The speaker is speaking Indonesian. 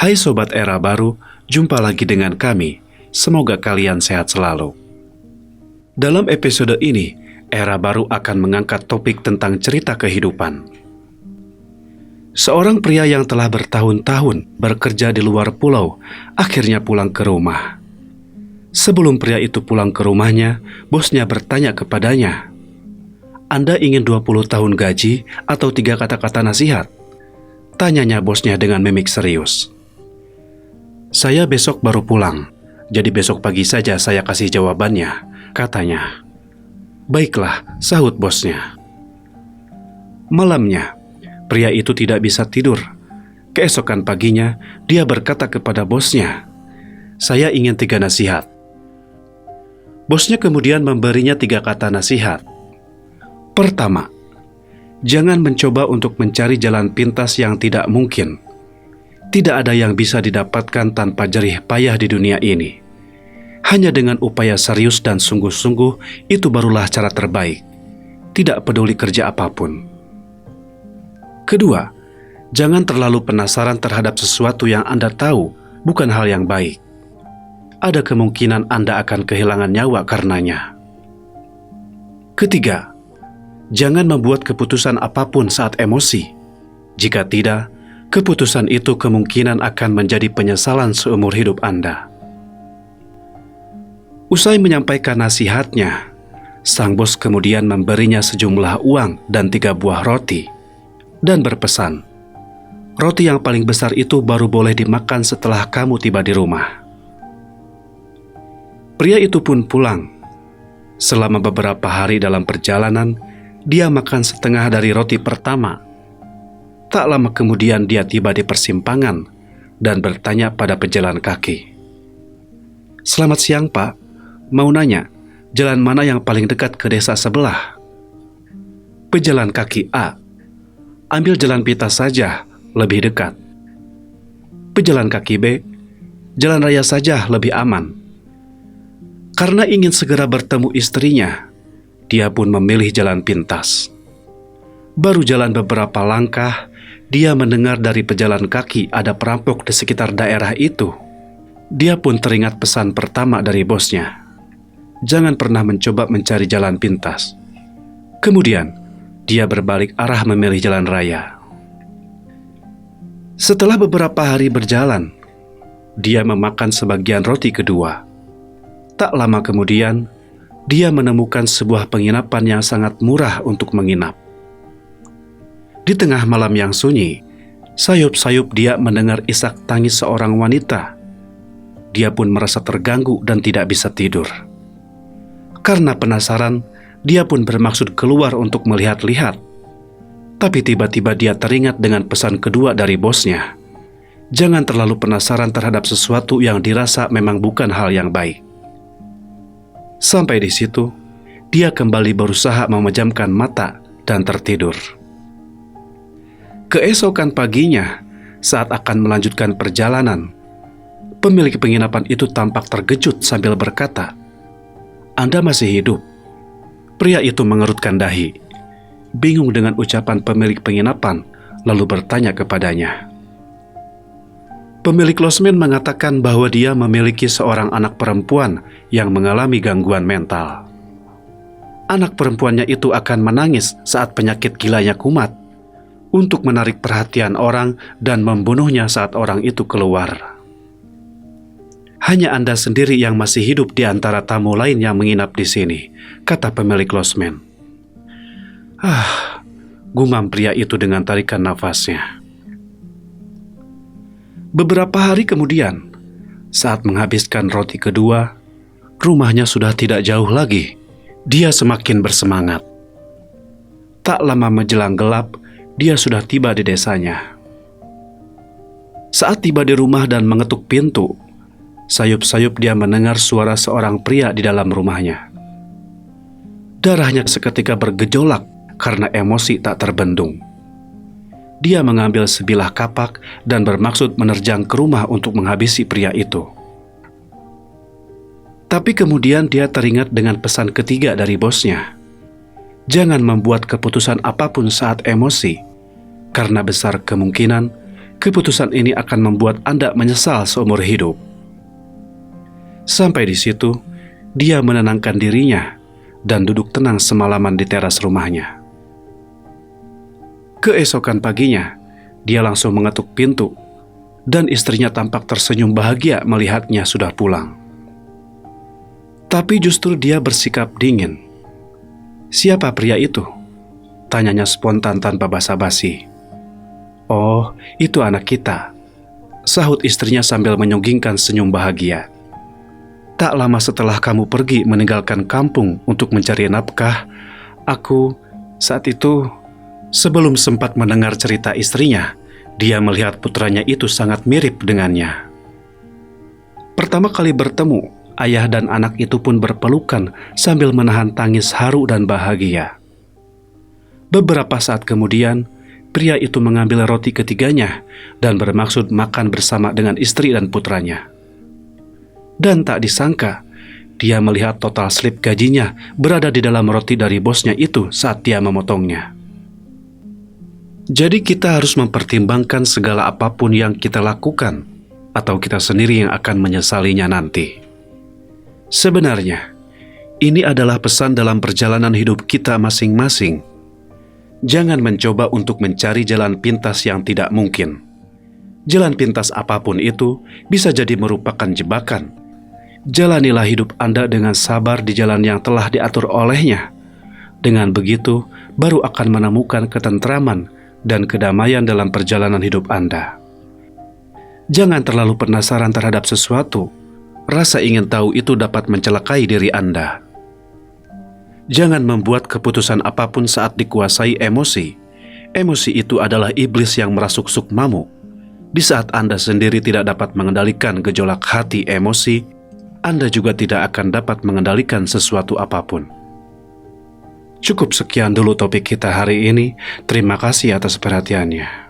Hai Sobat Era Baru, jumpa lagi dengan kami. Semoga kalian sehat selalu. Dalam episode ini, Era Baru akan mengangkat topik tentang cerita kehidupan. Seorang pria yang telah bertahun-tahun bekerja di luar pulau, akhirnya pulang ke rumah. Sebelum pria itu pulang ke rumahnya, bosnya bertanya kepadanya, "Anda ingin 20 tahun gaji atau 3 kata-kata nasihat?" Tanyanya bosnya dengan mimik serius. "Saya besok baru pulang, jadi besok pagi saja saya kasih jawabannya," katanya. "Baiklah," sahut bosnya. Malamnya, pria itu tidak bisa tidur. Keesokan paginya, dia berkata kepada bosnya, "Saya ingin 3 nasihat." Bosnya kemudian memberinya 3 kata nasihat. Pertama, jangan mencoba untuk mencari jalan pintas yang tidak mungkin. Tidak ada yang bisa didapatkan tanpa jerih payah di dunia ini. Hanya dengan upaya serius dan sungguh-sungguh, itu barulah cara terbaik. Tidak peduli kerja apapun. Kedua, jangan terlalu penasaran terhadap sesuatu yang Anda tahu bukan hal yang baik. Ada kemungkinan Anda akan kehilangan nyawa karenanya. Ketiga, jangan membuat keputusan apapun saat emosi. Jika tidak, keputusan itu kemungkinan akan menjadi penyesalan seumur hidup Anda. Usai menyampaikan nasihatnya, sang bos kemudian memberinya sejumlah uang dan 3 buah roti, dan berpesan, "Roti yang paling besar itu baru boleh dimakan setelah kamu tiba di rumah." Pria itu pun pulang. Selama beberapa hari dalam perjalanan, dia makan setengah dari roti pertama. Tak lama kemudian dia tiba di persimpangan dan bertanya pada pejalan kaki, "Selamat siang Pak, mau nanya, jalan mana yang paling dekat ke desa sebelah?" Pejalan kaki A, "Ambil jalan pintas saja, lebih dekat." Pejalan kaki B, "Jalan raya saja, lebih aman." Karena ingin segera bertemu istrinya, dia pun memilih jalan pintas. Baru jalan beberapa langkah, dia mendengar dari pejalan kaki ada perampok di sekitar daerah itu. Dia pun teringat pesan pertama dari bosnya, jangan pernah mencoba mencari jalan pintas. Kemudian, dia berbalik arah memilih jalan raya. Setelah beberapa hari berjalan, dia memakan sebagian roti kedua. Tak lama kemudian, dia menemukan sebuah penginapan yang sangat murah untuk menginap. Di tengah malam yang sunyi, sayup-sayup dia mendengar isak tangis seorang wanita. Dia pun merasa terganggu dan tidak bisa tidur. Karena penasaran, dia pun bermaksud keluar untuk melihat-lihat. Tapi tiba-tiba dia teringat dengan pesan kedua dari bosnya. Jangan terlalu penasaran terhadap sesuatu yang dirasa memang bukan hal yang baik. Sampai di situ, dia kembali berusaha memejamkan mata dan tertidur. Keesokan paginya, saat akan melanjutkan perjalanan, pemilik penginapan itu tampak terkejut sambil berkata, "Anda masih hidup?" Pria itu mengerutkan dahi, bingung dengan ucapan pemilik penginapan, lalu bertanya kepadanya. Pemilik losmen mengatakan bahwa dia memiliki seorang anak perempuan yang mengalami gangguan mental. Anak perempuannya itu akan menangis saat penyakit gilanya kumat, untuk menarik perhatian orang dan membunuhnya saat orang itu keluar. "Hanya Anda sendiri yang masih hidup di antara tamu lain yang menginap di sini," kata pemilik losmen. Gumam pria itu dengan tarikan nafasnya. Beberapa hari kemudian, saat menghabiskan roti kedua, rumahnya sudah tidak jauh lagi. Dia semakin bersemangat. Tak lama menjelang gelap, dia sudah tiba di desanya. Saat tiba di rumah dan mengetuk pintu, sayup-sayup dia mendengar suara seorang pria di dalam rumahnya. Darahnya seketika bergejolak karena emosi tak terbendung. Dia mengambil sebilah kapak dan bermaksud menerjang ke rumah untuk menghabisi pria itu. Tapi kemudian dia teringat dengan pesan ketiga dari bosnya. Jangan membuat keputusan apapun saat emosi, karena besar kemungkinan Keputusan ini akan membuat Anda menyesal seumur hidup. Sampai di situ, dia menenangkan dirinya dan duduk tenang semalaman di teras rumahnya. Keesokan paginya, dia langsung mengetuk pintu, dan istrinya tampak tersenyum bahagia melihatnya sudah pulang. Tapi justru dia bersikap dingin. "Siapa pria itu?" tanyanya spontan tanpa basa-basi. "Oh, itu anak kita," sahut istrinya sambil menyunggingkan senyum bahagia. "Tak lama setelah kamu pergi meninggalkan kampung untuk mencari nafkah, aku saat itu..." Sebelum sempat mendengar cerita istrinya, dia melihat putranya itu sangat mirip dengannya. Pertama kali bertemu, ayah dan anak itu pun berpelukan sambil menahan tangis haru dan bahagia. Beberapa saat kemudian, pria itu mengambil roti ketiganya dan bermaksud makan bersama dengan istri dan putranya. Dan tak disangka, dia melihat total slip gajinya berada di dalam roti dari bosnya itu saat dia memotongnya. Jadi kita harus mempertimbangkan segala apapun yang kita lakukan, atau kita sendiri yang akan menyesalinya nanti. Sebenarnya, ini adalah pesan dalam perjalanan hidup kita masing-masing. Jangan mencoba untuk mencari jalan pintas yang tidak mungkin. Jalan pintas apapun itu bisa jadi merupakan jebakan. Jalanilah hidup Anda dengan sabar di jalan yang telah diatur olehnya. Dengan begitu, baru akan menemukan ketentraman dan kedamaian dalam perjalanan hidup Anda. Jangan terlalu penasaran terhadap sesuatu. Rasa ingin tahu itu dapat mencelakai diri Anda. Jangan membuat keputusan apapun saat dikuasai emosi. Emosi itu adalah iblis yang merasuk sukmamu. Di saat Anda sendiri tidak dapat mengendalikan gejolak hati emosi, Anda juga tidak akan dapat mengendalikan sesuatu apapun. Cukup sekian dulu topik kita hari ini. Terima kasih atas perhatiannya.